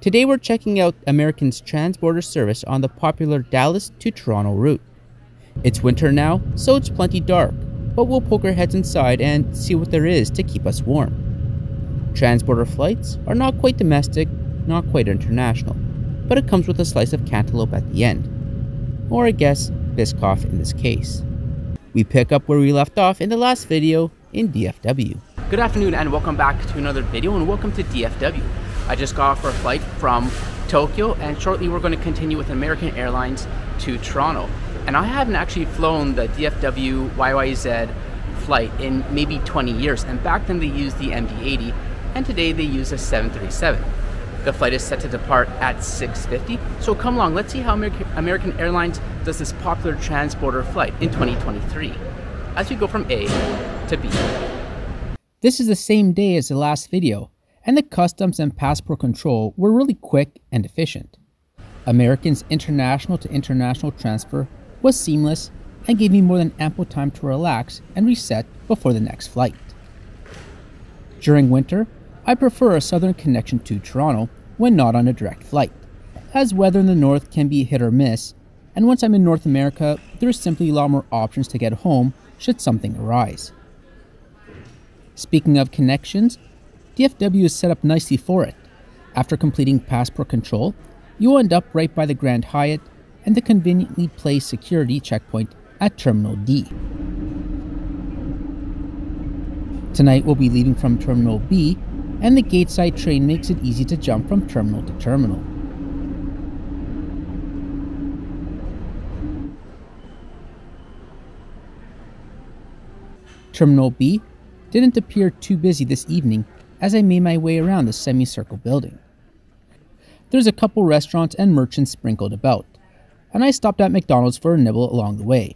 Today we're checking out American's transborder service on the popular Dallas to Toronto route. It's winter now, so it's plenty dark, but we'll poke our heads inside and see what there is to keep us warm. Transborder flights are not quite domestic, not quite international, but it comes with a slice of cantaloupe at the end. Or I guess, Biscoff in this case. We pick up where we left off in the last video in DFW. Good afternoon and welcome back to another video, and welcome to DFW. I just got off for a flight from Tokyo, and shortly we're going to continue with American Airlines to Toronto. And I haven't actually flown the DFW YYZ flight in maybe 20 years, and back then they used the MD-80 and today they use a 737. The flight is set to depart at 6:50, so come along, let's see how American Airlines does this popular transborder flight in 2023 as we go from A to B. This is the same day as the last video, and the customs and passport control were really quick and efficient. American's international to international transfer was seamless and gave me more than ample time to relax and reset before the next flight. During winter, I prefer a southern connection to Toronto when not on a direct flight, as weather in the north can be hit or miss, and once I'm in North America, there's simply a lot more options to get home should something arise. Speaking of connections, DFW is set up nicely for it. After completing passport control, you'll end up right by the Grand Hyatt and the conveniently placed security checkpoint at Terminal D. Tonight we'll be leaving from Terminal B, and the gateside train makes it easy to jump from terminal to terminal. Terminal B didn't appear too busy this evening as I made my way around the semicircle building. There's a couple restaurants and merchants sprinkled about, and I stopped at McDonald's for a nibble along the way.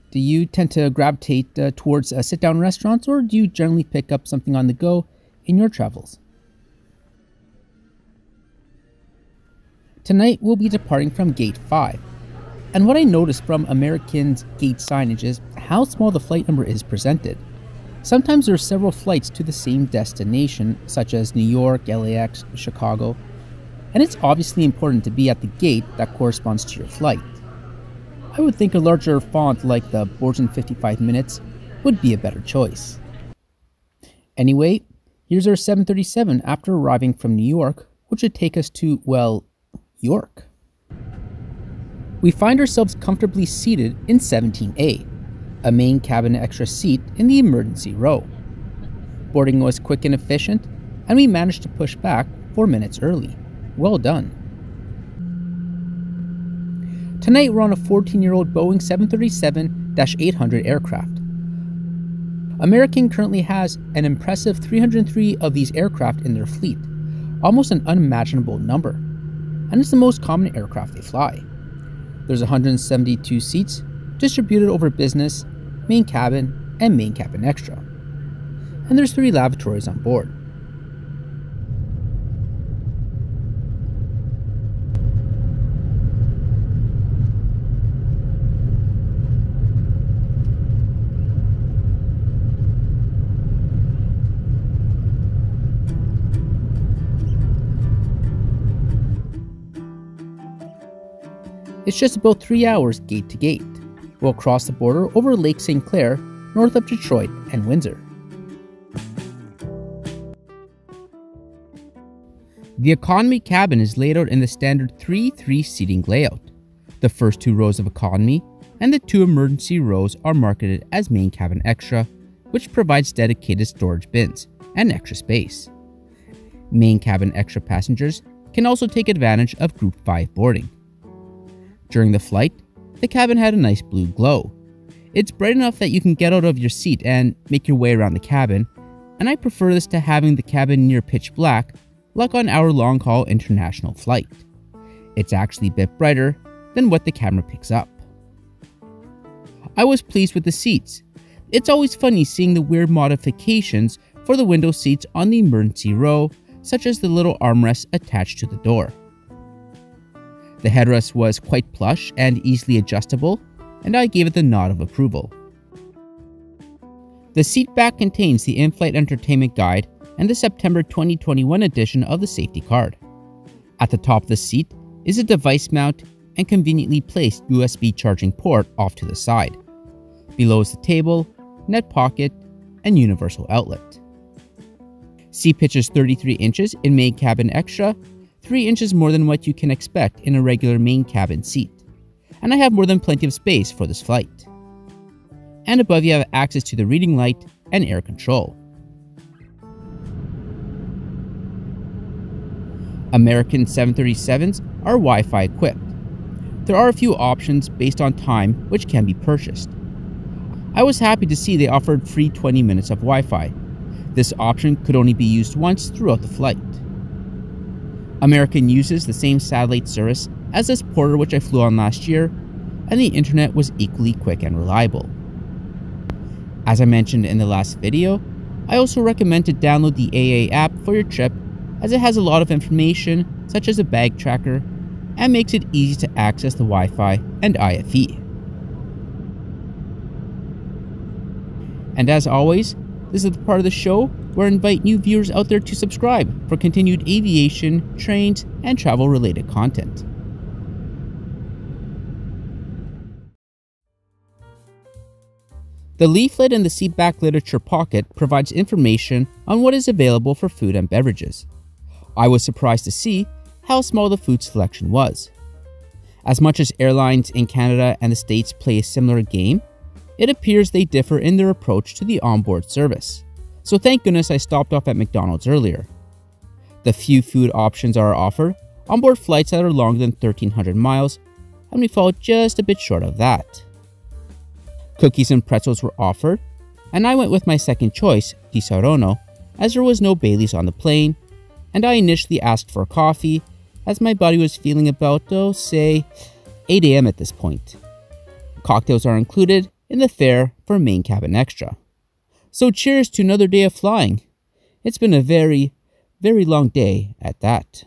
Do you tend to gravitate towards sit-down restaurants, or do you generally pick up something on the go in your travels? Tonight we'll be departing from Gate 5, and what I noticed from American's gate signage is how small the flight number is presented. Sometimes there are several flights to the same destination, such as New York, LAX, Chicago, and it's obviously important to be at the gate that corresponds to your flight. I would think a larger font like the boards in 55 minutes would be a better choice. Anyway, here's our 737 after arriving from New York, which would take us to, well, York. We find ourselves comfortably seated in 17A, a main cabin extra seat in the emergency row. Boarding was quick and efficient, and we managed to push back 4 minutes early. Well done. Tonight we're on a 14-year-old Boeing 737-800 aircraft. American currently has an impressive 303 of these aircraft in their fleet, almost an unimaginable number, and it's the most common aircraft they fly. There's 172 seats distributed over business, main cabin, and main cabin extra. And there's 3 lavatories on board. It's just about 3 hours gate to gate. We'll cross the border over Lake St. Clair, north of Detroit and Windsor. The economy cabin is laid out in the standard 3-3 seating layout. The first 2 rows of economy and the 2 emergency rows are marketed as main cabin extra, which provides dedicated storage bins and extra space. Main cabin extra passengers can also take advantage of Group 5 boarding. During the flight, the cabin had a nice blue glow. It's bright enough that you can get out of your seat and make your way around the cabin, and I prefer this to having the cabin near pitch black, like on our long-haul international flight. It's actually a bit brighter than what the camera picks up. I was pleased with the seats. It's always funny seeing the weird modifications for the window seats on the emergency row, such as the little armrests attached to the door. The headrest was quite plush and easily adjustable, and I gave it the nod of approval. The seat back contains the in-flight entertainment guide and the September 2021 edition of the safety card. At the top of the seat is a device mount and conveniently placed USB charging port off to the side. Below is the table, net pocket, and universal outlet. Seat pitch is 33 inches in main cabin extra, 3 inches more than what you can expect in a regular main cabin seat. And I have more than plenty of space for this flight. And above you have access to the reading light and air control. American 737s are Wi-Fi equipped. There are a few options based on time which can be purchased. I was happy to see they offered free 20 minutes of Wi-Fi. This option could only be used once throughout the flight. American uses the same satellite service as this Porter which I flew on last year, and the internet was equally quick and reliable. As I mentioned in the last video, I also recommend to download the AA app for your trip as it has a lot of information such as a bag tracker and makes it easy to access the Wi-Fi and IFE. And as always, this is the part of the show where I invite new viewers out there to subscribe for continued aviation, trains, and travel related content. The leaflet in the seat back literature pocket provides information on what is available for food and beverages. I was surprised to see how small the food selection was. As much as airlines in Canada and the States play a similar game, it appears they differ in their approach to the onboard service. So thank goodness I stopped off at McDonald's earlier. The few food options are offered onboard flights that are longer than 1,300 miles, and we fall just a bit short of that. Cookies and pretzels were offered, and I went with my second choice, Di Saronno, as there was no Baileys on the plane, and I initially asked for coffee, as my body was feeling about, say, 8 AM at this point. Cocktails are included in the fare for main cabin extra. So cheers to another day of flying. It's been a very, very long day at that.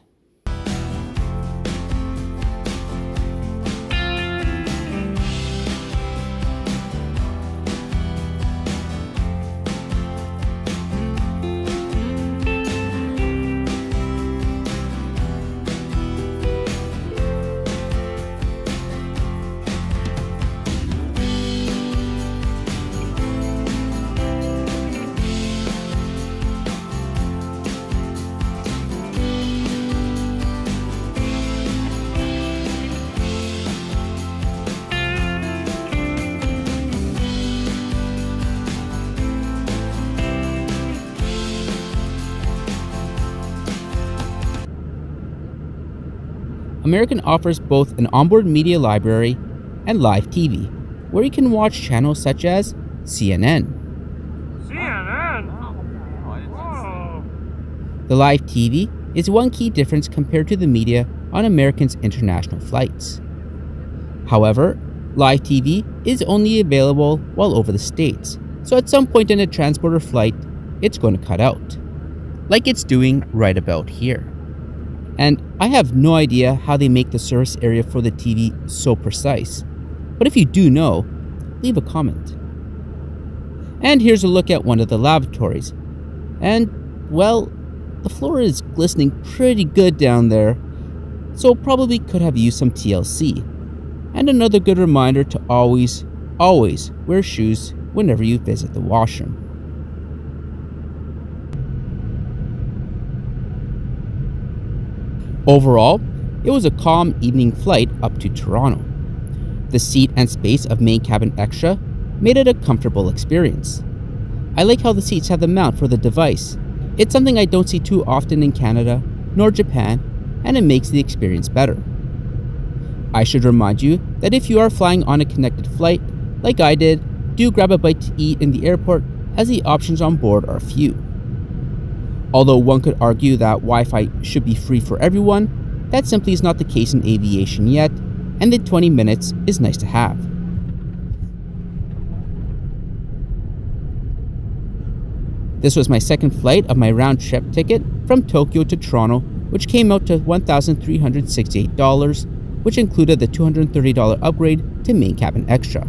American offers both an onboard media library and live TV, where you can watch channels such as CNN. The live TV is one key difference compared to the media on American's international flights. However, live TV is only available while over the States, so at some point in a transborder flight, it's going to cut out, like it's doing right about here. And I have no idea how they make the service area for the TV so precise, but if you do know, leave a comment. And here's a look at one of the lavatories, and well, the floor is glistening pretty good down there, so probably could have used some TLC. And another good reminder to always wear shoes whenever you visit the washroom. Overall, it was a calm evening flight up to Toronto. The seat and space of main cabin extra made it a comfortable experience. I like how the seats have the mount for the device. It's something I don't see too often in Canada, nor Japan, and it makes the experience better. I should remind you that if you are flying on a connected flight, like I did, do grab a bite to eat in the airport as the options on board are few. Although one could argue that Wi-Fi should be free for everyone, that simply is not the case in aviation yet, and the 20 minutes is nice to have. This was my second flight of my round-trip ticket from Tokyo to Toronto, which came out to $1,368, which included the $230 upgrade to main cabin extra.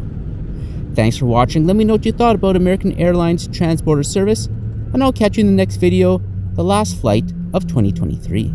Thanks for watching. Let me know what you thought about American Airlines Transborder service, and I'll catch you in the next video, the last flight of 2023.